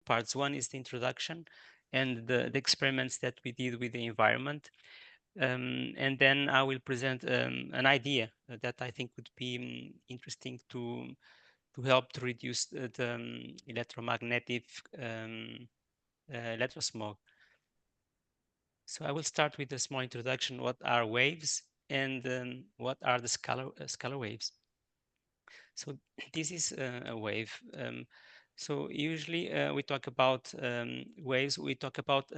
parts. One is the introduction and the experiments that we did with the environment. And then I will present an idea that I think would be interesting to help to reduce the electromagnetic electrosmog. So I will start with a small introduction. What are waves and what are the scalar waves? So this is a wave. So usually we talk about waves, we talk about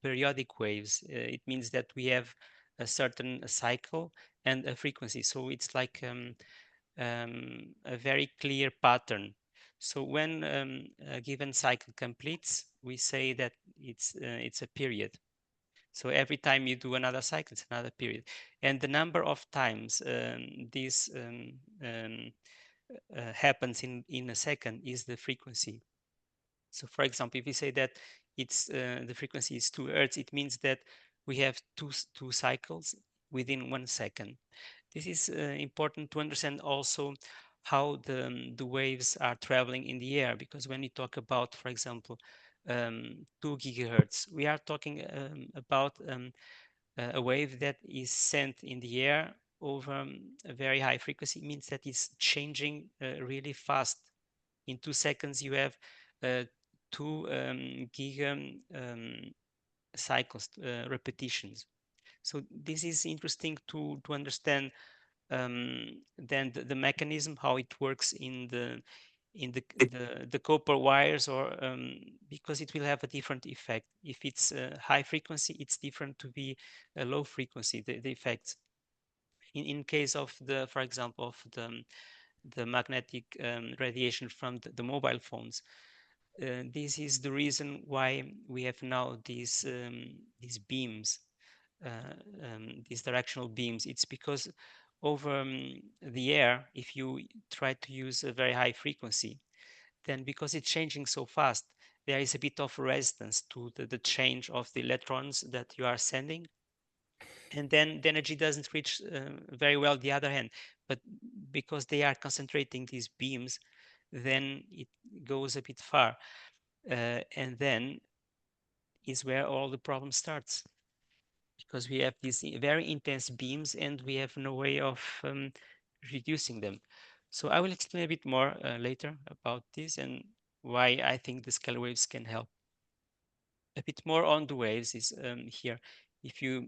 periodic waves. It means that we have a certain cycle and a frequency. So it's like a very clear pattern. So when a given cycle completes, we say that it's a period. So every time you do another cycle, it's another period. And the number of times this happens in a second is the frequency. So for example, if we say that it's the frequency is 2 hertz, it means that we have two cycles within 1 second. This is important to understand also how the waves are traveling in the air, because when we talk about, for example, 2 gigahertz, we are talking about a wave that is sent in the air over a very high frequency. It means that it's changing really fast. In 2 seconds, you have 2 giga cycles, repetitions. So this is interesting to understand then the mechanism, how it works in the copper wires, or because it will have a different effect. If it's a high frequency, it's different to be a low frequency, the effects. In case of for example, of the magnetic radiation from the mobile phones, this is the reason why we have now these beams, these directional beams. It's because over the air, if you try to use a very high frequency, then because it's changing so fast, there is a bit of resistance to the change of the electrons that you are sending. And then the energy doesn't reach very well the other hand. But because they are concentrating these beams, then it goes a bit far. And then is where all the problem starts, because we have these very intense beams and we have no way of reducing them. So I will explain a bit more later about this and why I think the scalar waves can help. A bit more on the waves is here. If you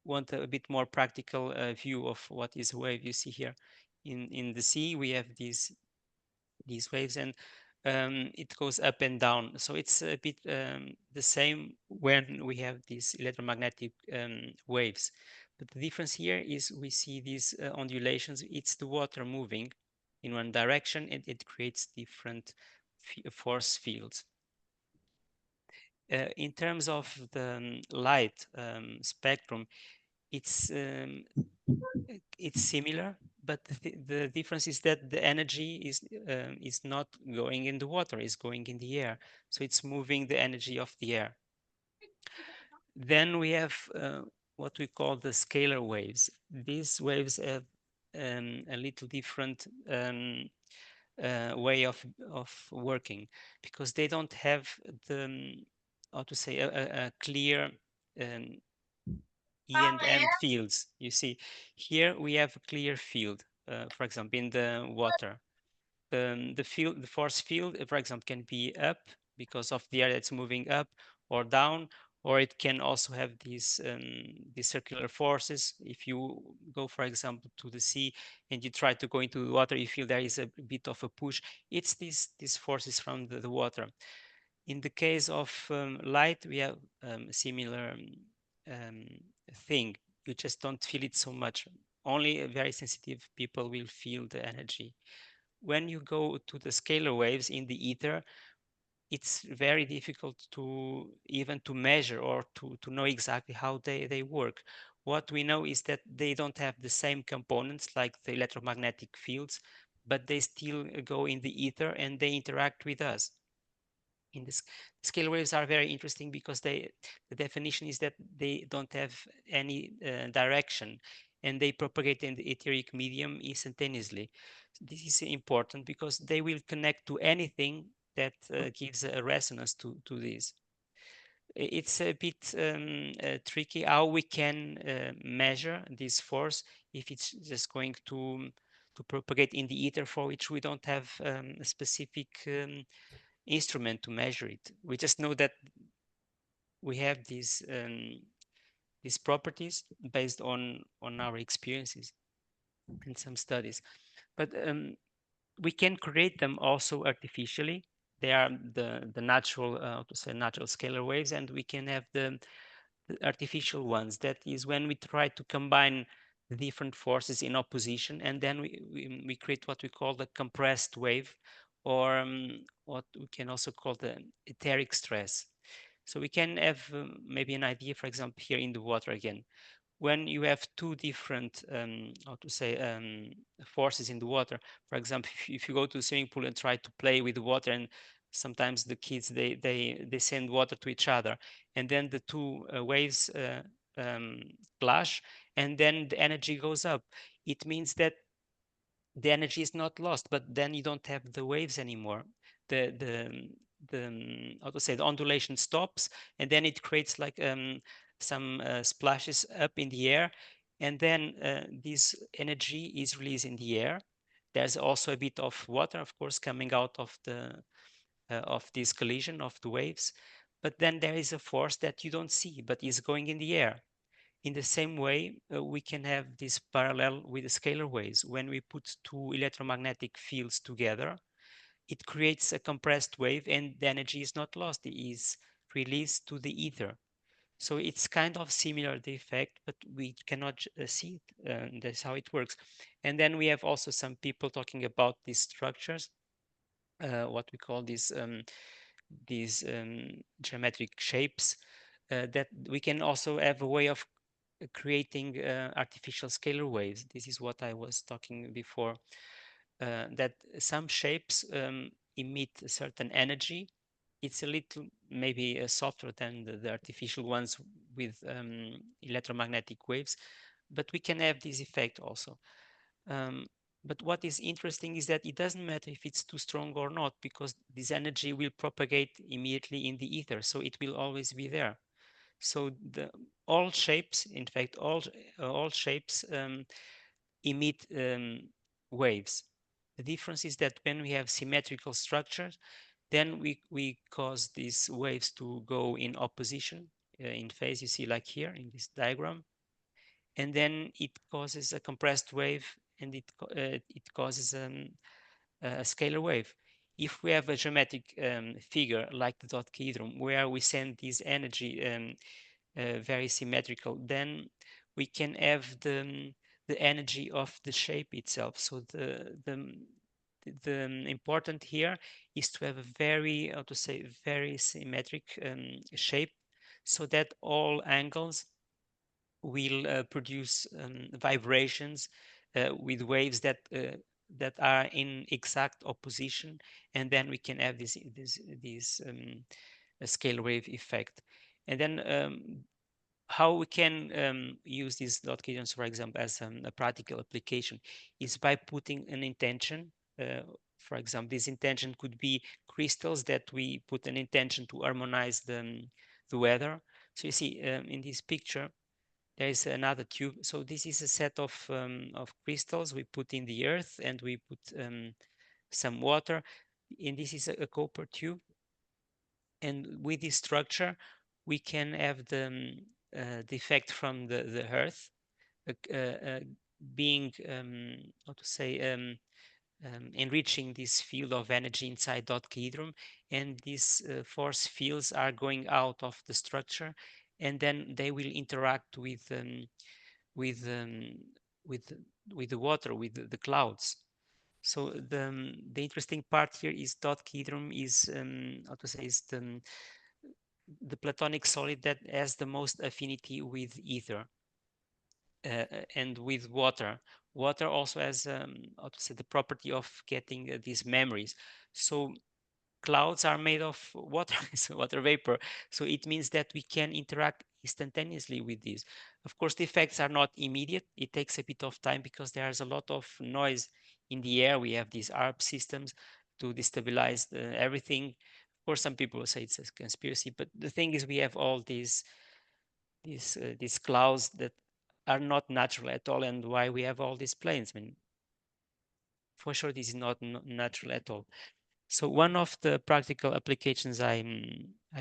want a bit more practical view of what is a wave, you see here in the sea we have these waves, and it goes up and down. So it's a bit the same when we have these electromagnetic waves. But the difference here is we see these ondulations. It's the water moving in one direction, and it creates different force fields. In terms of the light spectrum, it's similar, but the difference is that the energy is not going in the water, it's going in the air. So it's moving the energy of the air. Then we have what we call the scalar waves. These waves have a little different way of working, because they don't have the how to say a clear E and M fields. You see, here we have a clear field, for example, in the water. The force field, for example, can be up because of the air that's moving up, or down, or it can also have these circular forces. If you go, for example, to the sea and you try to go into the water, you feel there is a bit of a push. It's these forces from the water. In the case of light, we have a similar thing. You just don't feel it so much. Only very sensitive people will feel the energy. When you go to the scalar waves in the ether, it's very difficult to even to measure or to know exactly how they work. What we know is that they don't have the same components like the electromagnetic fields, but they still go in the ether and they interact with us. In this, scalar waves are very interesting because the definition is that they don't have any direction, and they propagate in the etheric medium instantaneously. This is important because they will connect to anything that gives a resonance to this. It's a bit tricky how we can measure this force if it's just going to propagate in the ether, for which we don't have a specific instrument to measure it. We just know that we have these properties based on our experiences and some studies. But we can create them also artificially. They are the natural, to say, natural scalar waves, and we can have the artificial ones. That is when we try to combine the different forces in opposition, and then we create what we call the compressed wave, or what we can also call the etheric stress. So we can have maybe an idea, for example, here in the water again, when you have two different how to say forces in the water. For example, if you go to a swimming pool and try to play with the water, and sometimes the kids they send water to each other, and then the two waves um, clash, and then the energy goes up. It means that the energy is not lost, but then you don't have the waves anymore. The how to say, the ondulation stops, and then it creates like some splashes up in the air, and then this energy is released in the air. There's also a bit of water, of course, coming out of this collision of the waves, but then there is a force that you don't see but is going in the air. In the same way, we can have this parallel with the scalar waves. When we put two electromagnetic fields together, it creates a compressed wave, and the energy is not lost, it is released to the ether. So it's kind of similar, the effect, but we cannot see it. That's how it works. And then we have also some people talking about these structures, what we call these geometric shapes, that we can also have a way of creating artificial scalar waves. This is what I was talking before, that some shapes emit a certain energy. It's a little maybe softer than the artificial ones with electromagnetic waves, but we can have this effect also. Um, but what is interesting is that it doesn't matter if it's too strong or not, because this energy will propagate immediately in the ether, so it will always be there. So all shapes, in fact, all shapes emit waves. The difference is that when we have symmetrical structures, then we cause these waves to go in opposition, in phase, you see like here in this diagram, and then it causes a compressed wave, and it causes a scalar wave. If we have a geometric figure like the dodecahedron, where we send this energy very symmetrical, then we can have the energy of the shape itself. So the important here is to have a very, how to say, very symmetric shape, so that all angles will produce vibrations with waves that are in exact opposition, and then we can have this scale wave effect. And then how we can use these dodecahedrons, for example, as a practical application, is by putting an intention. For example, this intention could be crystals that we put an intention to harmonize the weather. So you see in this picture, there is another tube. So this is a set of crystals we put in the earth, and we put some water. And this is a copper tube. And with this structure, we can have the effect from the earth being, how to say, enriching this field of energy inside dodecahedron, and these force fields are going out of the structure, and then they will interact with um, with with the water, with the clouds. So the interesting part here is dodecahedron is, how to say, is the platonic solid that has the most affinity with ether and with water. Water also has, how to say, the property of getting these memories. So clouds are made of water, so water vapor. So it means that we can interact instantaneously with this. Of course, the effects are not immediate. It takes a bit of time because there's a lot of noise in the air. We have these ARP systems to destabilize everything. Of course, some people will say it's a conspiracy, but the thing is, we have all these clouds that are not natural at all, and why we have all these planes. I mean, for sure, this is not natural at all. So one of the practical applications I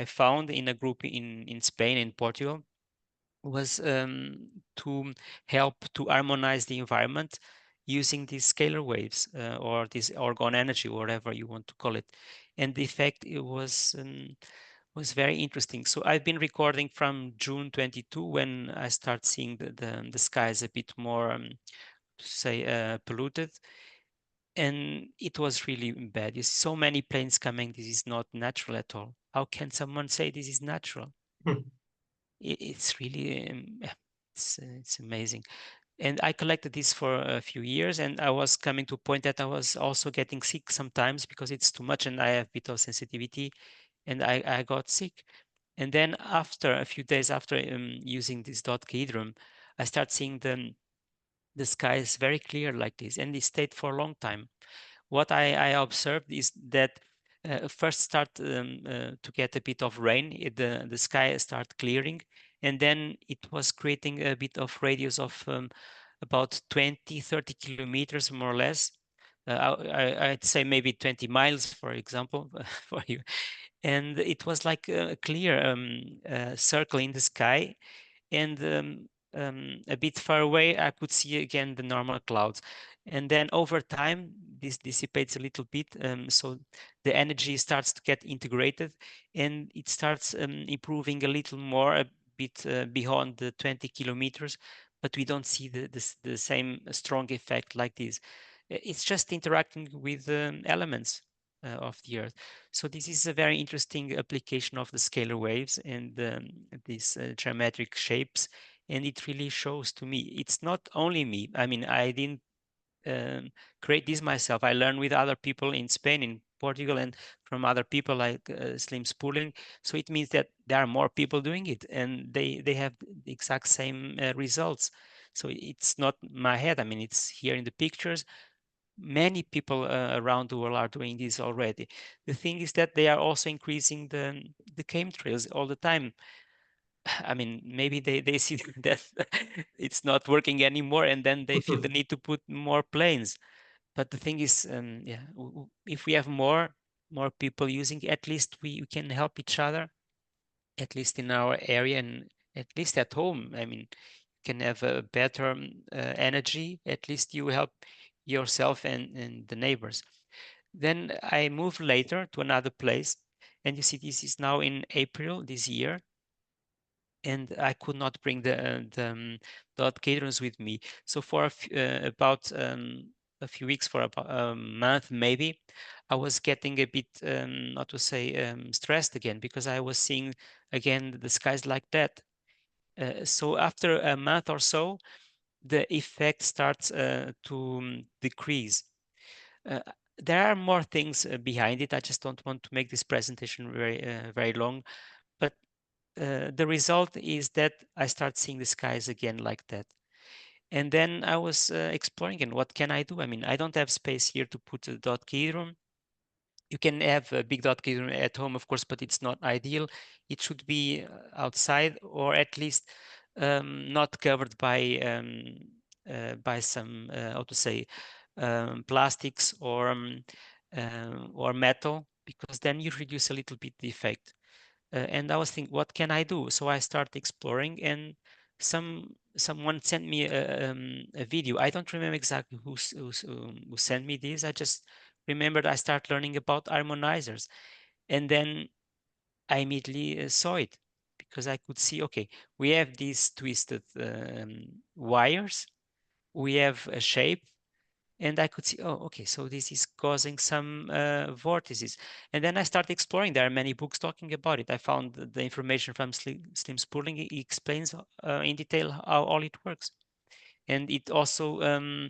found in a group in Spain and Portugal was to help to harmonize the environment using these scalar waves or this orgone energy, whatever you want to call it. And the effect it was very interesting. So I've been recording from June 22 when I start seeing the skies a bit more, say, polluted. And it was really bad. You see so many planes coming. This is not natural at all. How can someone say this is natural? It's really, yeah, it's amazing. And I collected this for a few years, and I was coming to a point that I was also getting sick sometimes because it's too much, and I have a bit of sensitivity, and I got sick. And then after a few days after using this dodecahedron, I start seeing the sky is very clear like this, and it stayed for a long time. What I observed is that first start to get a bit of rain, the sky start clearing, and then it was creating a bit of radius of about 20, 30 kilometers more or less. I'd say maybe 20 miles, for example, for you. And it was like a clear circle in the sky, and a bit far away, I could see again the normal clouds. And then over time, this dissipates a little bit. So the energy starts to get integrated, and it starts improving a little more, a bit beyond the 20 kilometers, but we don't see the same strong effect like this. It's just interacting with elements of the Earth. So this is a very interesting application of the scalar waves and these geometric shapes. And it really shows to me, it's not only me. I mean, I didn't um, create this myself. I learned with other people in Spain, in Portugal, and from other people like Slim Spooling. So it means that there are more people doing it, and they have the exact same results. So it's not my head. I mean, it's here in the pictures. Many people around the world are doing this already. The thing is that they are also increasing the chemtrails all the time. I mean, maybe they see that it's not working anymore, and then they feel the need to put more planes. But the thing is, yeah, if we have more people using, at least we can help each other, at least in our area and at least at home. I mean, you can have a better energy. At least you help yourself and the neighbors. Then I moved later to another place, and you see, this is now in April this year, and I could not bring the Dodecahedrons with me. So for about a few weeks, for about a month maybe, I was getting a bit, not to say stressed again, because I was seeing again the skies like that. So after a month or so, the effect starts to decrease. Uh, there are more things behind it. I just don't want to make this presentation very long, but the result is that I start seeing the skies again like that. And then I was exploring, and what can I do? I mean, I don't have space here to put a dodecahedron. You can have a big dodecahedron at home, of course, but it's not ideal. It should be outside, or at least not covered by some, how to say, plastics or metal, because then you reduce a little bit the effect. And I was thinking, what can I do? So I started exploring, and someone sent me a video. I don't remember exactly who sent me this. I just remembered I started learning about harmonizers, and then I immediately saw it, because I could see, okay, we have these twisted wires, we have a shape, and I could see, oh, okay, so this is causing some vortices. And then I started exploring. There are many books talking about it. I found the information from Slim Spooling. He explains in detail how all it works. And it also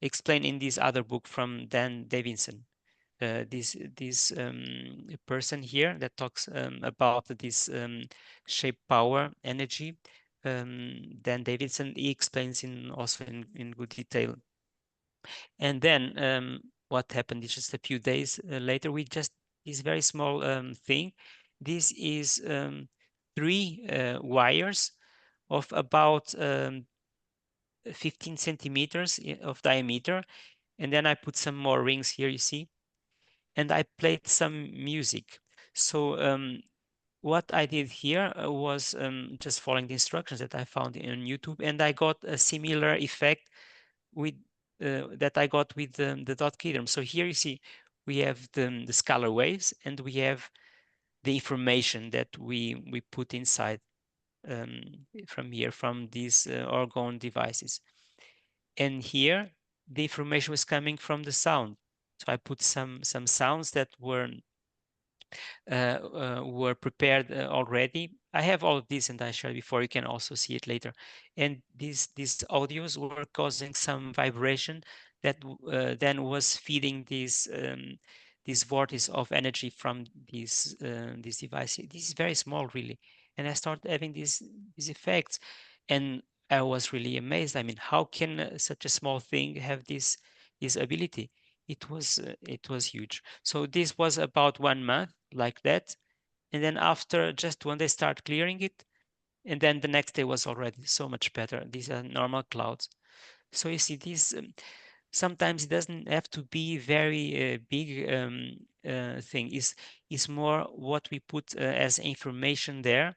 explained in this other book from Dan Davidson. This person here that talks about this shape power energy. Dan Davidson, he explains in also in good detail. And then what happened is just a few days later, we just this very small thing. This is 3 wires of about 15 centimeters of diameter. And then I put some more rings here, you see, and I played some music. So what I did here was just following the instructions that I found on YouTube, and I got a similar effect with that I got with the Dodecahedron. So here you see we have the scalar waves, and we have the information that we put inside from here, from these orgone devices. And here the information was coming from the sound. So I put some sounds that were prepared already. I have all of this, and I showed before. You can also see it later. And these audios were causing some vibration that then was feeding this vortex of energy from this device. This is very small, really. And I started having these effects, and I was really amazed. I mean, how can such a small thing have this ability? It was huge. So this was about 1 month like that, and then after just when they start clearing it, and then the next day was already so much better. These are normal clouds. So you see, this sometimes it doesn't have to be very big thing. Is more what we put as information there.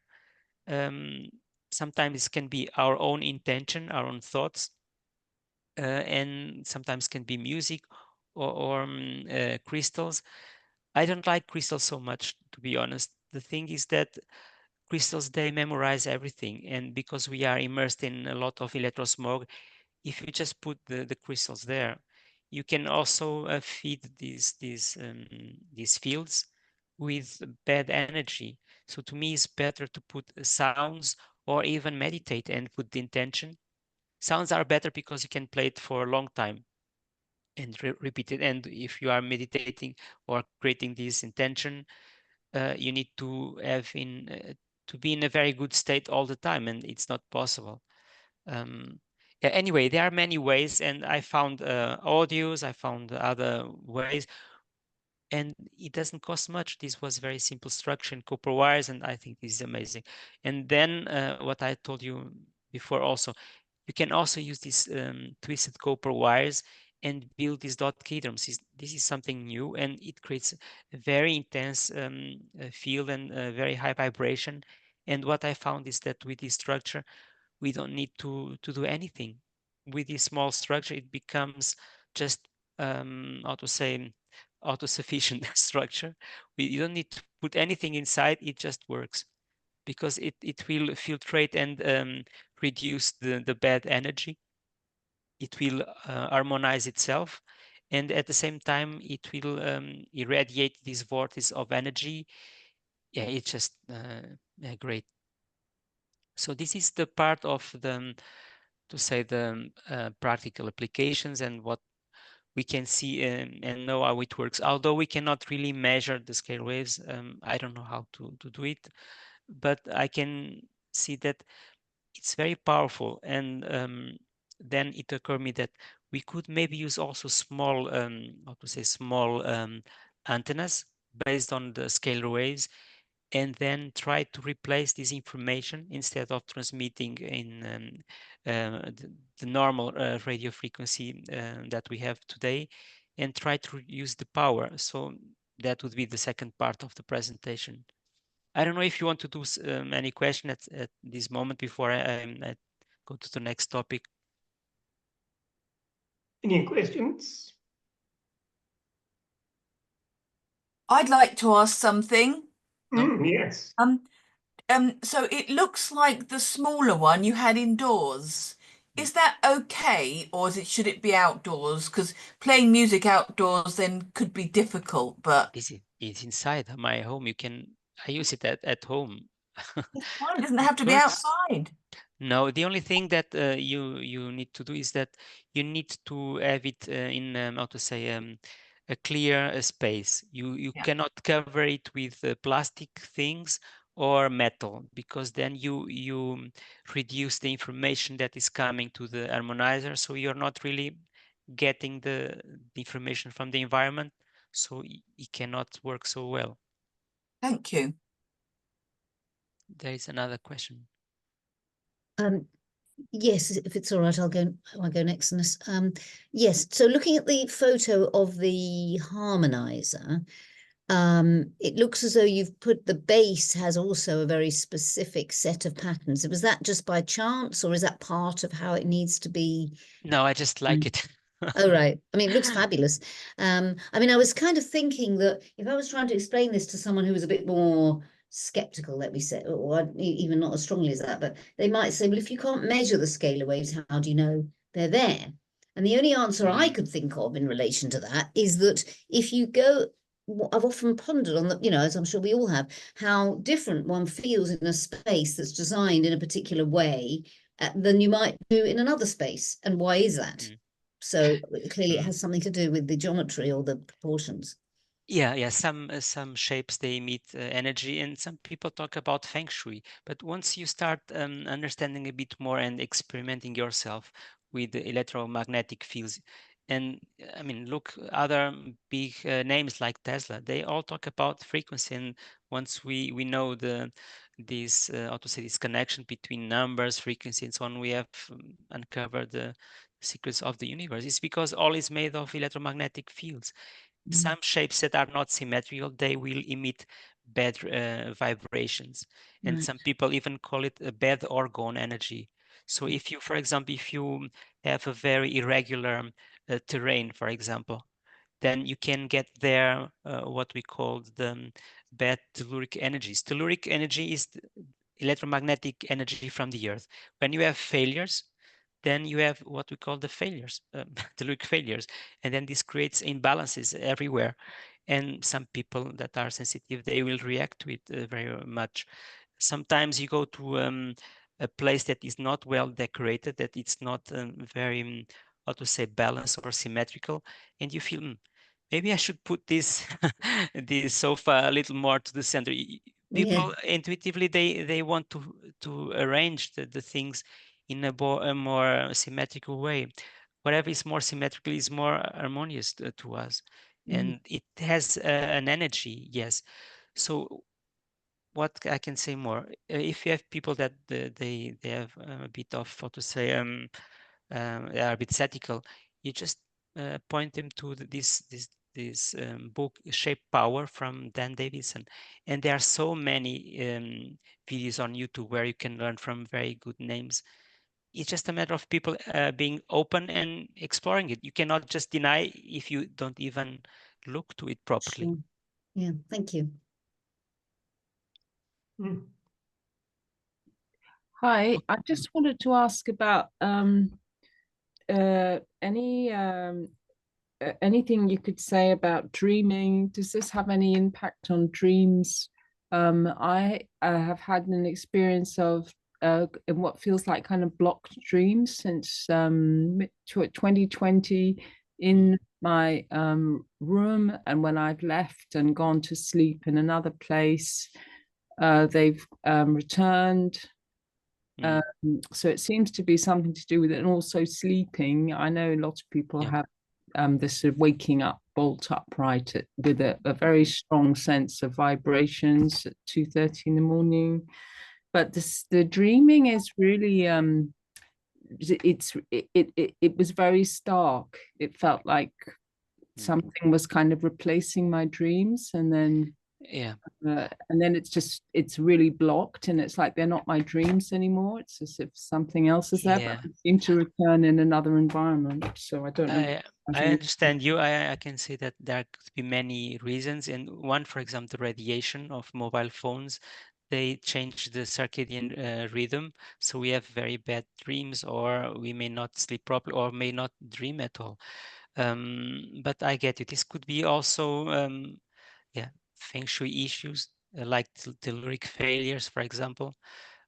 Um, Sometimes it can be our own intention, our own thoughts, and sometimes can be music or crystals. I don't like crystals so much, to be honest. The thing is that crystals, they memorize everything. And because we are immersed in a lot of electrosmog, if you just put the crystals there, you can also feed these fields with bad energy. So to me, it's better to put sounds or even meditate and put the intention. Sounds are better because you can play it for a long time and repeat it. And if you are meditating or creating this intention, you need to have to be in a very good state all the time, and it's not possible. Yeah, anyway, there are many ways, and I found audios, I found other ways, and it doesn't cost much. This was very simple structure in copper wires, and I think this is amazing. And then what I told you before also, you can also use these twisted copper wires and build these Dodecahedrons. This is something new, and it creates a very intense field and very high vibration. And what I found is that with this structure, we don't need to do anything. With this small structure, it becomes just how to say auto-sufficient structure. You don't need to put anything inside; it just works because it will filtrate and reduce the bad energy. It will harmonize itself, and at the same time, it will irradiate this vortex of energy. Yeah, it's just yeah, great. So this is the part of the, to say, the practical applications and what we can see and know how it works. Although we cannot really measure the scale waves, I don't know how to do it, but I can see that it's very powerful. And then it occurred to me that we could maybe use also small, how to say, small antennas based on the scalar waves, and then try to replace this information instead of transmitting in the normal radio frequency that we have today, and try to use the power. So that would be the second part of the presentation. I don't know if you want to do any question at this moment before I go to the next topic. Any questions? I'd like to ask something. Yes. So it looks like the smaller one you had indoors. Is that okay, or should it be outdoors? Because playing music outdoors then could be difficult, but It's inside my home. I use it at home. it's fine. It doesn't have to be Works. outside. No, the only thing that you need to do is that you need to have it in how to say a clear space. You Yeah. cannot cover it with plastic things or metal, because then you reduce the information that is coming to the harmonizer. So you're not really getting the information from the environment, so it cannot work so well. Thank you. There is another question. Yes, if it's all right, I'll go next on this. Yes, so looking at the photo of the harmonizer, it looks as though you've put the base has also a very specific set of patterns. Was that just by chance, or is that part of how it needs to be? No, I just like it. Oh, right. I mean, it looks fabulous. I mean, I was kind of thinking that if I was trying to explain this to someone who was a bit more skeptical, let me say, or even not as strongly as that, but they might say, well, if you can't measure the scalar waves, how do you know they're there? And the only answer I could think of in relation to that is that if you go, I've often pondered on that, as I'm sure we all have, how different one feels in a space that's designed in a particular way than you might do in another space. And why is that? So clearly it has something to do with the geometry or the proportions. Yeah. Some shapes, they emit energy, and some people talk about feng shui. But once you start understanding a bit more and experimenting yourself with the electromagnetic fields, and I mean, look, other big names like Tesla, they all talk about frequency. And once we know how to say, this connection between numbers, frequency, and so on, we have uncovered the secrets of the universe. It's because all is made of electromagnetic fields. Some shapes that are not symmetrical, they will emit bad vibrations. And Right. some people even call it a bad orgone energy. So if you, for example, if you have a very irregular terrain, for example, then you can get there what we call the bad telluric energies. Telluric energy is the electromagnetic energy from the Earth. When you have failures, then you have what we call the failures, telluric failures, and then this creates imbalances everywhere. And some people that are sensitive, they will react to it very much. Sometimes you go to a place that is not well decorated, that it's not very, how to say, balanced or symmetrical, and you feel, maybe I should put this this sofa a little more to the center. People intuitively, they want to arrange the things in a more symmetrical way. Whatever is more symmetrical is more harmonious to us, and it has an energy. Yes. So what I can say more? If you have people that they have a bit of, how to say, they are a bit skeptical, you just point them to this book, Shape Power, from Dan Davidson. And there are so many videos on YouTube where you can learn from very good names. It's just a matter of people being open and exploring it. You cannot just deny if you don't even look to it properly. Sure. Yeah, thank you. Hi, I just wanted to ask about anything you could say about dreaming. Does this have any impact on dreams? I have had an experience of in what feels like kind of blocked dreams since 2020 in my room, and when I've left and gone to sleep in another place, they've returned. So it seems to be something to do with it, and also sleeping. I know a lot of people have this sort of waking up bolt upright with a very strong sense of vibrations at 2:30 in the morning. But the dreaming is really it was very stark. It felt like something was kind of replacing my dreams, and then it's really blocked, and it's like they're not my dreams anymore. It's as if something else is there, but I seem to return in another environment. So I don't know. I understand you. I can say that there could be many reasons, and one, for example, the radiation of mobile phones, they change the circadian rhythm, so we have very bad dreams, or we may not sleep properly, or may not dream at all. But I get it. This could be also feng shui issues, like telluric failures, for example.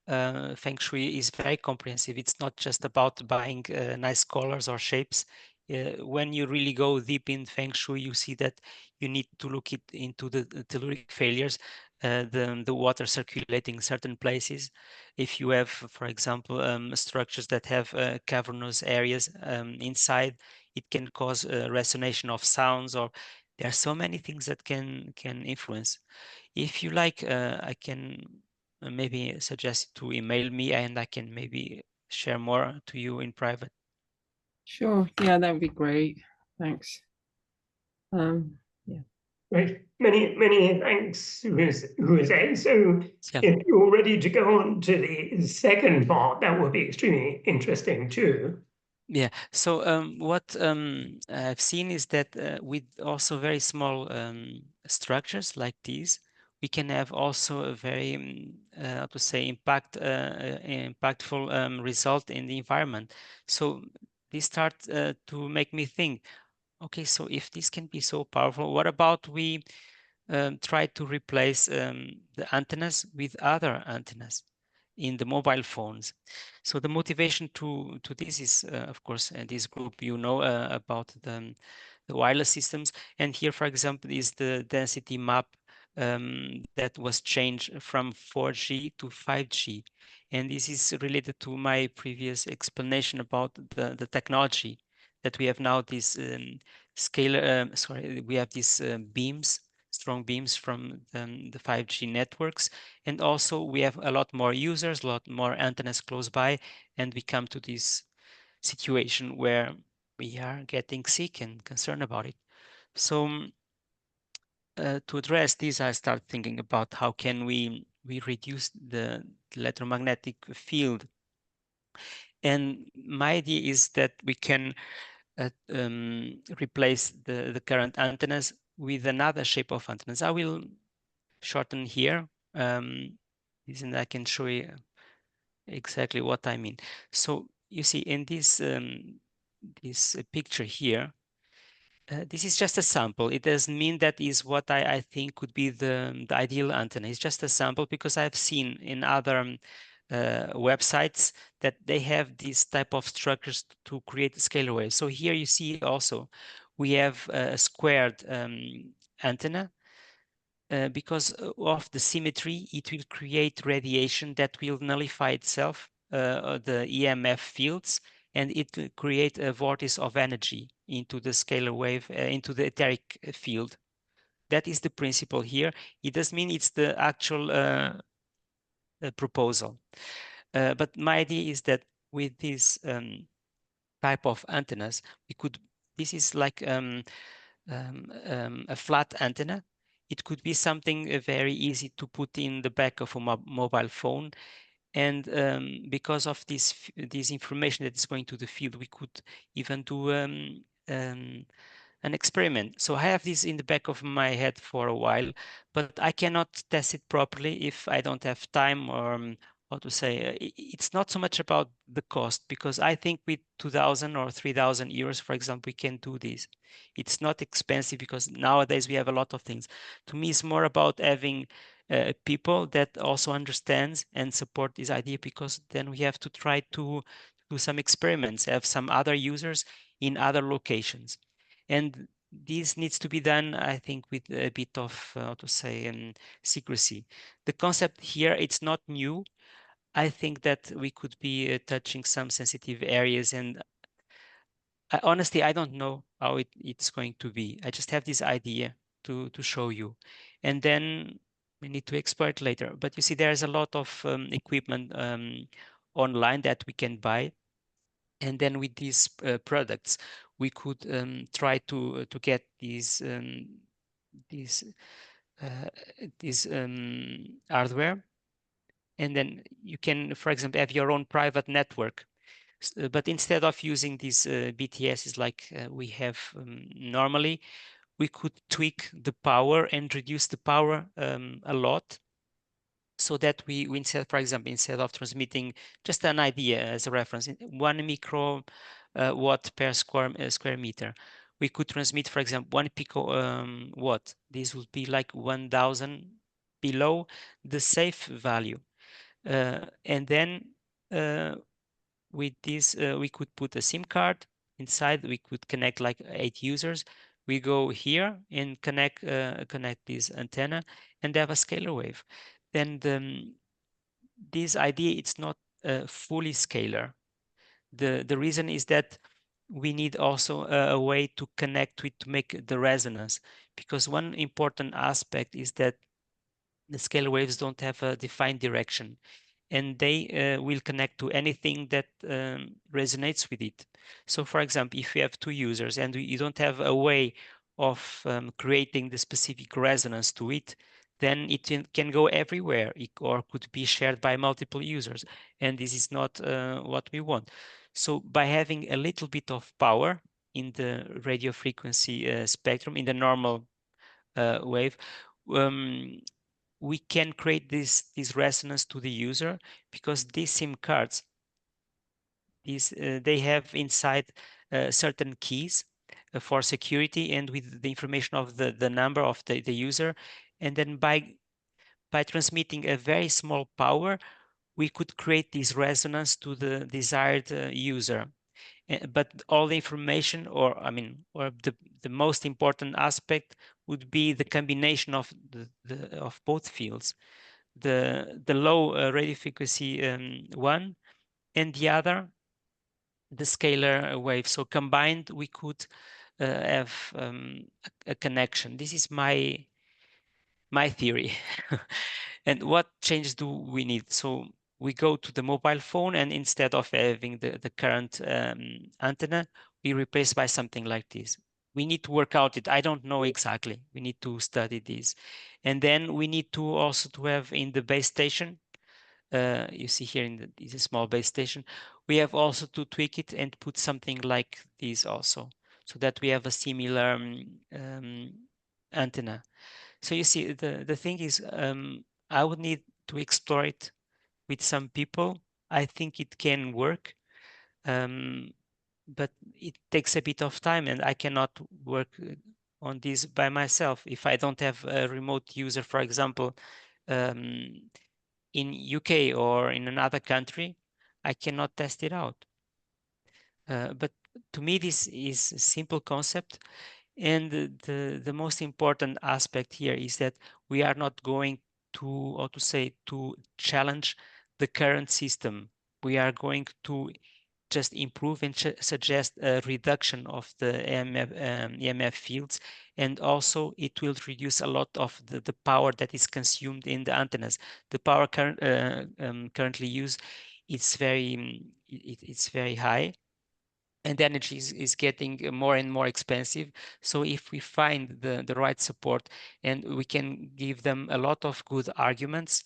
Feng shui is very comprehensive. It's not just about buying nice colors or shapes. When you really go deep in feng shui, you see that you need to look into the telluric failures. the water circulating in certain places. If you have, for example, structures that have cavernous areas inside, it can cause resonation of sounds, or there are so many things that can influence. If you like, I can maybe suggest to email me, and I can maybe share more to you in private. Sure. Yeah, that would be great. Thanks. Yeah. Right. Many thanks, Jose. So Yeah. if you're ready to go on to the second part, that would be extremely interesting too. Yeah. So what I've seen is that with also very small structures like these, we can have also a very, how to say, impactful result in the environment. So this start to make me think, okay, so if this can be so powerful, what about we try to replace the antennas with other antennas in the mobile phones? So the motivation to this is, of course, this group, you know, about the wireless systems. And here, for example, is the density map that was changed from 4G to 5G. And this is related to my previous explanation about the technology that we have now, this scalar, sorry, we have these beams, strong beams from the 5G networks. And also we have a lot more users, a lot more antennas close by, and we come to this situation where we are getting sick and concerned about it. So to address this, I start thinking about how can we reduce the electromagnetic field. And my idea is that we can replace the current antennas with another shape of antennas. I will shorten here, and I can show you exactly what I mean. So you see in this this picture here, this is just a sample. It doesn't mean that is what I think could be the ideal antenna. It's just a sample because I've seen in other websites that they have these type of structures to create scalar waves. So here you see also we have a squared antenna. Because of the symmetry, it will create radiation that will nullify itself, the EMF fields, and it will create a vortex of energy into the scalar wave, into the etheric field. That is the principle here. It doesn't mean it's the actual proposal. But my idea is that with this type of antennas, we could, this is like a flat antenna. It could be something very easy to put in the back of a mobile phone. And because of this information that is going to the field, we could even do an experiment. So I have this in the back of my head for a while, but I cannot test it properly if I don't have time, or how to say, it's not so much about the cost, because I think with 2,000 or 3,000 euros, for example, we can do this. It's not expensive because nowadays we have a lot of things. To me, it's more about having people that also understands and support this idea, because then we have to try to do some experiments, have some other users in other locations. And this needs to be done, I think, with a bit of, how to say, secrecy. The concept here, it's not new. I think that we could be touching some sensitive areas, and honestly, I don't know how it's going to be. I just have this idea to show you, and then we need to explore it later. But you see, there's a lot of equipment online that we can buy, and then with these products, we could try to get these hardware, and then you can, for example, have your own private network. But instead of using these BTSs like we have normally, we could tweak the power and reduce the power a lot, so that we instead, for example, instead of transmitting, just an idea as a reference, 1 micro watt per square meter, we could transmit, for example, 1 pico watt. This would be like 1,000 below the safe value. And then with this, we could put a SIM card inside. We could connect like 8 users. we go here and connect this antenna and have a scalar wave. Then this idea, it's not fully scalar. The reason is that we need also a way to connect with, to make the resonance, because one important aspect is that the scalar waves don't have a defined direction, and they will connect to anything that resonates with it. So for example, if you have two users and you don't have a way of creating the specific resonance to it, then it can go everywhere, or could be shared by multiple users, and this is not what we want. So by having a little bit of power in the radio frequency spectrum, in the normal wave, um, we can create this resonance to the user, because these SIM cards, they have inside certain keys for security, and with the information of the number of the user, and then by transmitting a very small power, we could create this resonance to the desired user. But all the information, or I mean, or the most important aspect would be the combination of of both fields, the low radio frequency one, and the other, the scalar wave. So combined, we could have a connection. This is my theory. And what changes do we need? So we go to the mobile phone, and instead of having the current antenna, we replace by something like this. We need to work out it. I don't know exactly. We need to study this. And then we need to also to have in the base station, you see here in this small base station, we have also to tweak it and put something like this also, so that we have a similar antenna. So you see, the thing is, I would need to explore it with some people. I think it can work, but it takes a bit of time, and I cannot work on this by myself. If I don't have a remote user, for example, in UK or in another country, I cannot test it out. But to me, this is a simple concept. And the most important aspect here is that we are not going to, or to say, to challenge the current system. We are going to just improve and suggest a reduction of the EMF fields, and also it will reduce a lot of the power that is consumed in the antennas. The power currently used, it's very high, and the energy is getting more and more expensive. So if we find the right support, and we can give them a lot of good arguments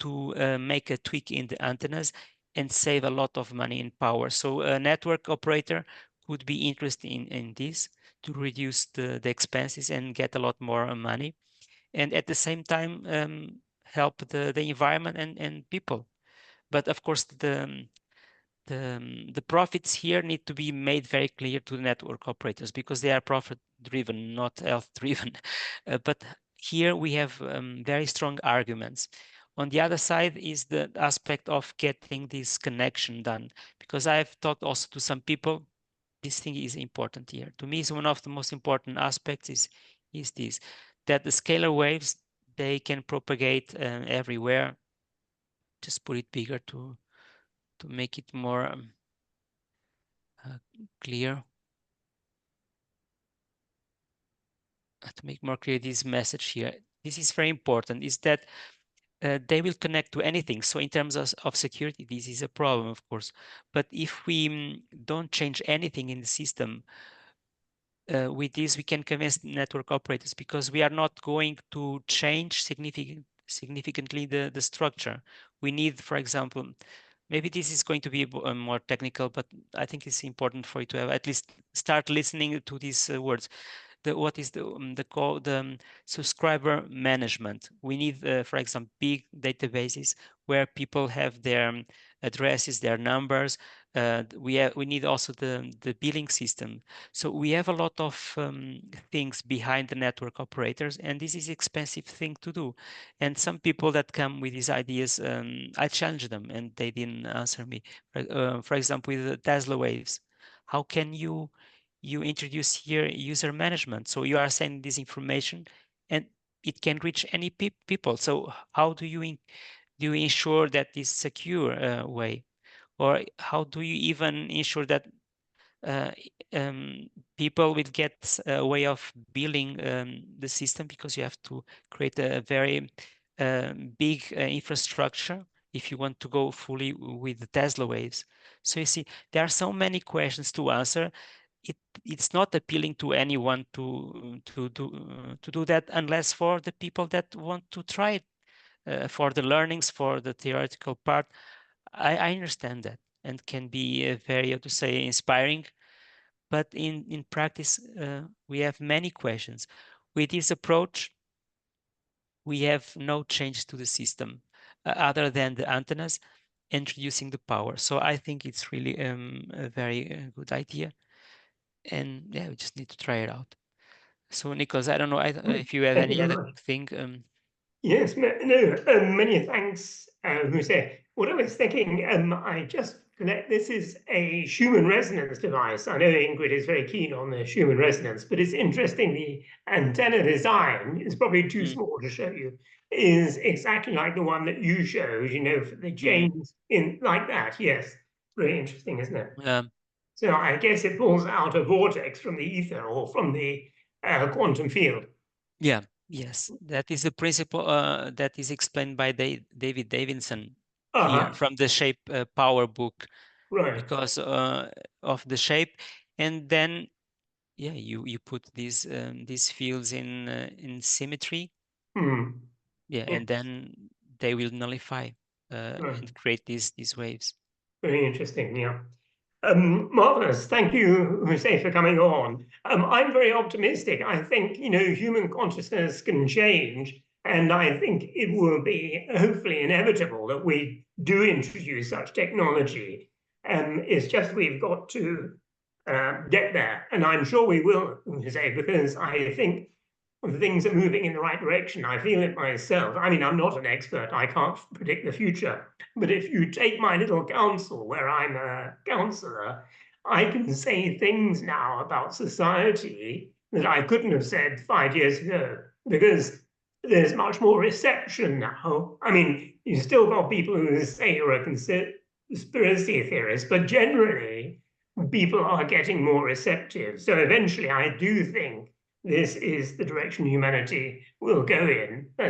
to make a tweak in the antennas and save a lot of money in power. So a network operator could be interested in this, to reduce the expenses and get a lot more money, and at the same time help the environment and people. But of course, the profits here need to be made very clear to the network operators, because they are profit driven, not health driven. But here we have very strong arguments. On the other side is the aspect of getting this connection done, because I've talked also to some people. This thing is important here. To me, is one of the most important aspects is this, that the scalar waves, they can propagate everywhere. Just put it bigger to make it more clear. To make more clear this message here, this is very important, is that they will connect to anything. So in terms of security, this is a problem, of course. But if we don't change anything in the system, with this, we can convince network operators, because we are not going to change significantly the structure. We need, for example, maybe this is going to be more technical, but I think it's important for you to have at least start listening to these words. What is the subscriber management. We need, for example, big databases where people have their addresses, their numbers. We need also the billing system. So we have a lot of things behind the network operators, and this is expensive thing to do. And some people that come with these ideas, I challenge them, and they didn't answer me. For example, with the Tesla waves, how can you you introduce here user management. So you are sending this information and it can reach any people. So how do you ensure that this secure way? Or how do you even ensure that people will get a way of building the system, because you have to create a very big infrastructure if you want to go fully with the Tesla waves. So you see, there are so many questions to answer. It's not appealing to anyone to do that, unless for the people that want to try it, for the learnings, for the theoretical part. I understand that, and can be very, how to say, inspiring. But in practice, we have many questions. With this approach, we have no changes to the system other than the antennas introducing the power. So I think it's really a very good idea. And yeah, we just need to try it out. So Nicholas, I don't know if you have Thank you any very other much. thing. Yes, no, many thanks, Jose. What I was thinking, I just connect, this is a Schumann resonance device. I know Ingrid is very keen on the Schumann resonance, but it's interesting, the antenna design is probably too small to show you, is exactly like the one that you showed, you know, for the chains in like that. Yes, very interesting, isn't it? So I guess it pulls out a vortex from the ether or from the quantum field. Yeah, yes, that is the principle that is explained by David Davidson here from the shape power book, Right. because of the shape. And then yeah, you put these fields in symmetry. Yeah, and then they will nullify and create these waves. Very interesting. Yeah. Marvelous. Thank you, Jose, for coming on. I'm very optimistic. I think, you know, human consciousness can change, and I think it will be hopefully inevitable that we do introduce such technology. It's just we've got to get there, and I'm sure we will, Jose, because I think things are moving in the right direction. I feel it myself. I mean, I'm not an expert. I can't predict the future. But if you take my little council, where I'm a councillor, I can say things now about society that I couldn't have said 5 years ago, because there's much more reception now. I mean, you still got people who say you're a conspiracy theorist, but generally people are getting more receptive. So eventually I do think this is the direction humanity will go in. That's